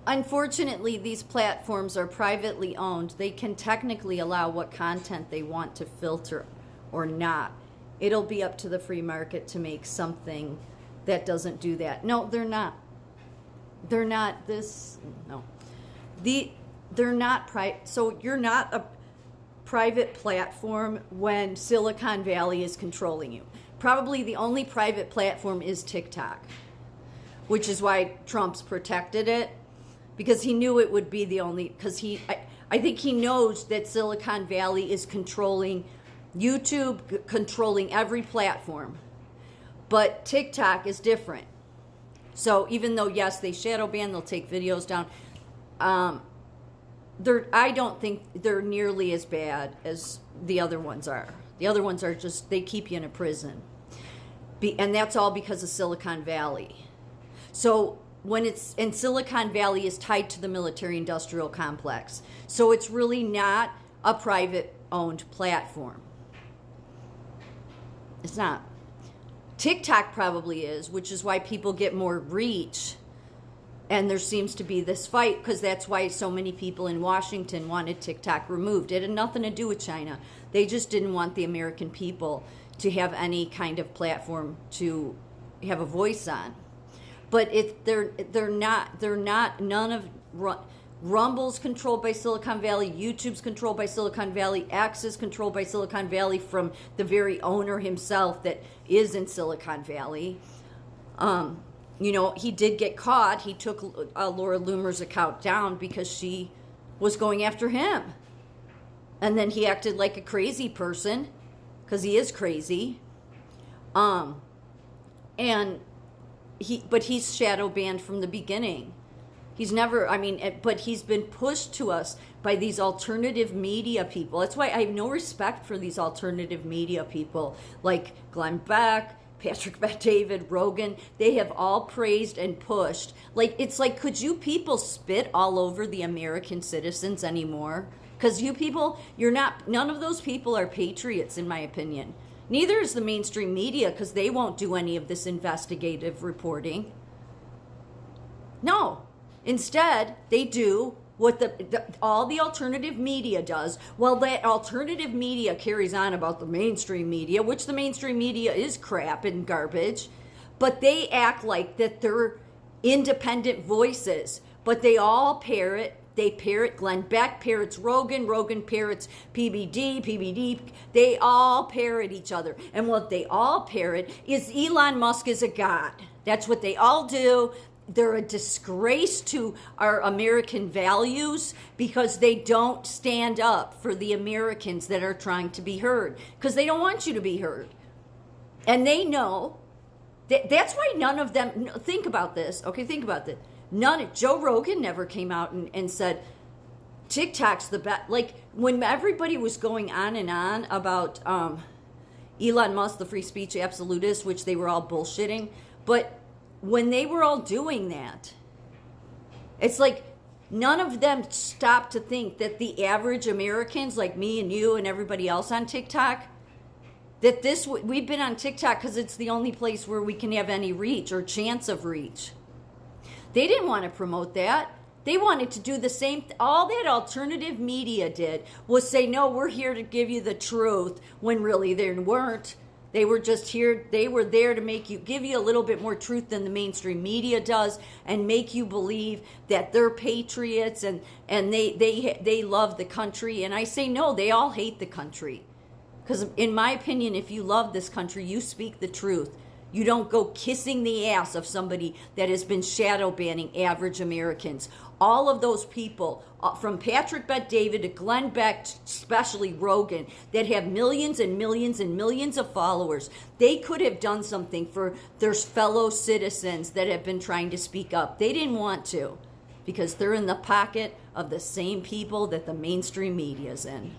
Unfortunately, these platforms are privately owned. They can technically allow what content they want to filter or not. It'll be up to the free market to make something that doesn't do that. No, they're not. They're not this. No. They're not so you're not a private platform when Silicon Valley is controlling you. Probably the only private platform is TikTok, which is why Trump's protected it, because he knew it would be the only, because I think he knows that Silicon Valley is controlling YouTube, controlling every platform. But TikTok is different. So even though, yes, they shadow ban, they'll take videos down, I don't think they're nearly as bad as the other ones are. The other ones are just, they keep you in a prison. And that's all because of Silicon Valley. So and Silicon Valley is tied to the military industrial complex. So it's really not a private owned platform. It's not. TikTok probably is, which is why people get more reach. And there seems to be this fight, because that's why so many people in Washington wanted TikTok removed. It had nothing to do with China. They just didn't want the American people to have any kind of platform to have a voice on. But they're not, none of, Rumble's controlled by Silicon Valley, YouTube's controlled by Silicon Valley, X is controlled by Silicon Valley from the very owner himself that is in Silicon Valley. He did get caught. He took Laura Loomer's account down because she was going after him. And then he acted like a crazy person, because he is crazy. But he's shadow banned from the beginning. He's never, but he's been pushed to us by these alternative media people. That's why I have no respect for these alternative media people like Glenn Beck, Patrick Bet-David, Rogan. They have all praised and pushed. It's like, could you people spit all over the American citizens anymore? Because you people, none of those people are patriots, in my opinion. Neither is the mainstream media, because they won't do any of this investigative reporting. No. Instead, they do what all the alternative media does. Well, that alternative media carries on about the mainstream media, which the mainstream media is crap and garbage, but they act like that they're independent voices, but they all parrot. They parrot Glenn Beck, parrots Rogan, Rogan parrots PBD, they all parrot each other. And what they all parrot is Elon Musk is a god. That's what they all do. They're a disgrace to our American values because they don't stand up for the Americans that are trying to be heard, because they don't want you to be heard. And they know that's why none of them, think about this. Okay, think about this. Joe Rogan never came out and said TikTok's the best. Like, when everybody was going on and on about Elon Musk, the free speech absolutist, which they were all bullshitting, but when they were all doing that, it's like none of them stopped to think that the average Americans, like me and you and everybody else on TikTok, that we've been on TikTok because it's the only place where we can have any reach or chance of reach. They didn't want to promote that. They wanted to do the same. All that alternative media did was say, no, we're here to give you the truth, when really they weren't. They were just here. They were there to give you a little bit more truth than the mainstream media does, and make you believe that they're patriots and they love the country. And I say, no, they all hate the country. Because in my opinion, if you love this country, you speak the truth. You don't go kissing the ass of somebody that has been shadow banning average Americans. All of those people, from Patrick Bet-David to Glenn Beck, especially Rogan, that have millions and millions and millions of followers, they could have done something for their fellow citizens that have been trying to speak up. They didn't want to, because they're in the pocket of the same people that the mainstream media is in.